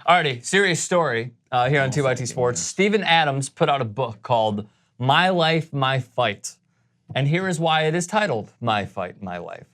Alrighty, serious story here on 2x2 Sports. Steven Adams put out a book called My Life, My Fight. And here is why it is titled My Fight, My Life.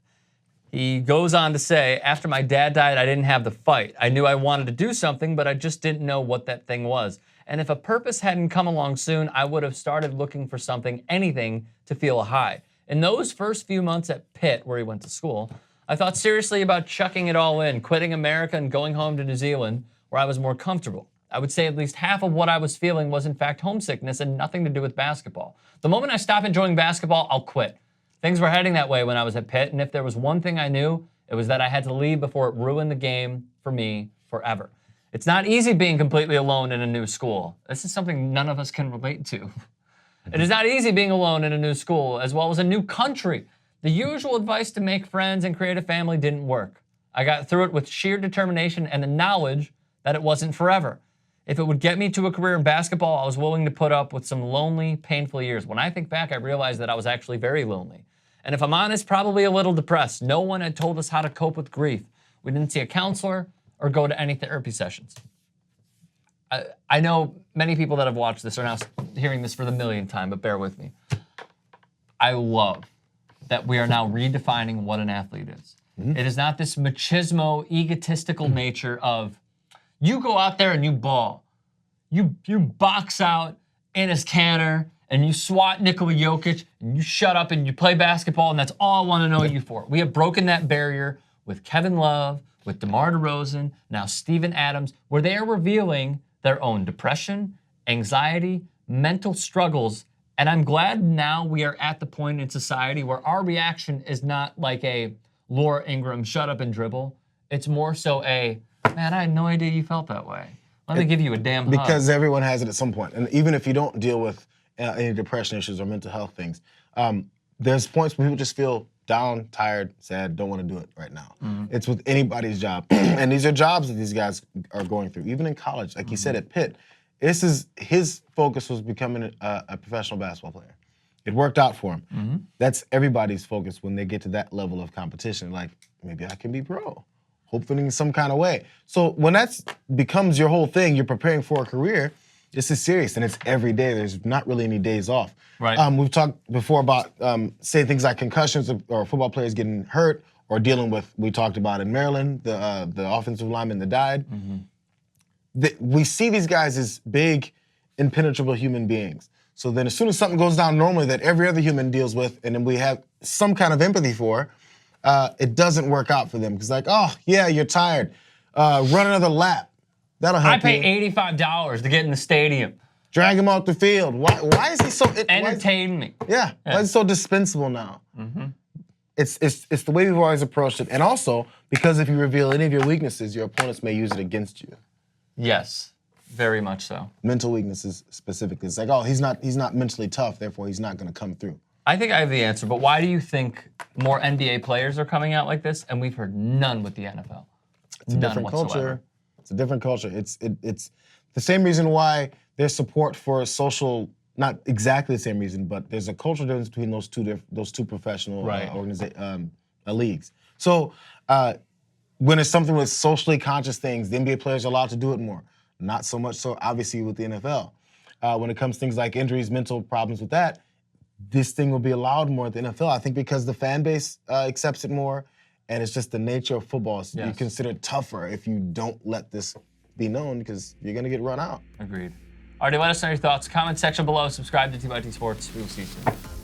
He goes on to say, after my dad died, I didn't have the fight. I knew I wanted to do something, but I just didn't know what that thing was. And if a purpose hadn't come along soon, I would have started looking for something, anything, to feel a high. In those first few months at Pitt, where he went to school, I thought seriously about chucking it all in, quitting America and going home to New Zealand, where I was more comfortable. I would say at least half of what I was feeling was in fact homesickness and nothing to do with basketball. The moment I stop enjoying basketball, I'll quit. Things were heading that way when I was at Pitt, and if there was one thing I knew, it was that I had to leave before it ruined the game for me forever. It's not easy being completely alone in a new school. This is something none of us can relate to. It is not easy being alone in a new school, as well as a new country. The usual advice to make friends and create a family didn't work. I got through it with sheer determination and the knowledge that it wasn't forever. If it would get me to a career in basketball, I was willing to put up with some lonely, painful years. When I think back, I realized that I was actually very lonely. And if I'm honest, probably a little depressed. No one had told us how to cope with grief. We didn't see a counselor or go to any therapy sessions. I know many people that have watched this are now hearing this for the millionth time, but bear with me. I love that we are now redefining what an athlete is. It is not this machismo, egotistical nature of, you go out there and you ball. You box out Enes Kanter and you swat Nikola Jokic and you shut up and you play basketball and that's all I want to know you for. We have broken that barrier with Kevin Love, with DeMar DeRozan, now Steven Adams, where they are revealing their own depression, anxiety, mental struggles. And I'm glad now we are at the point in society where our reaction is not like a Laura Ingraham, shut up and dribble. It's more so a, man, I had no idea you felt that way. Let me give you a damn hug. Because everyone has it at some point. And even if you don't deal with any depression issues or mental health things, there's points where people just feel down, tired, sad, don't want to do it right now. It's with anybody's job. And these are jobs that these guys are going through. Even in college, like you said at Pitt, his focus was becoming a professional basketball player. It worked out for him. That's everybody's focus when they get to that level of competition. Like, maybe I can be pro, hopefully in some kind of way. So when that becomes your whole thing, you're preparing for a career, this is serious, and it's every day. There's not really any days off. Right. We've talked before about, say, things like concussions or football players getting hurt or dealing with, we talked about in Maryland, the offensive lineman that died. We see these guys as big, impenetrable human beings. So then as soon as something goes down normally that every other human deals with and then we have some kind of empathy for, it doesn't work out for them. Because like, oh, yeah, you're tired. Run another lap. That'll help you. I pay $85 to get in the stadium. Drag him off the field. Why is he so... Entertain me. Yeah. Why is he so dispensable now? It's the way we've always approached it. And also, because if you reveal any of your weaknesses, your opponents may use it against you. Yes. Very much so. Mental weaknesses specifically. It's like, oh, he's not mentally tough, therefore he's not going to come through. I think I have the answer, but why do you think more NBA players are coming out like this and we've heard none with the NFL? It's a different culture. It's a different culture. It's the same reason why there's support for social, not exactly the same reason, but there's a cultural difference between those two professional leagues. So when it's something with socially conscious things, the NBA players are allowed to do it more. Not so much so, obviously, with the NFL. When it comes to things like injuries, mental problems with that, this thing will be allowed more at the NFL. I think because the fan base accepts it more, and it's just the nature of football. So you consider it tougher if you don't let this be known because you're going to get run out. Agreed. Alrighty, let us know your thoughts. Comment section below. Subscribe to 2x2 Sports. We will see you soon.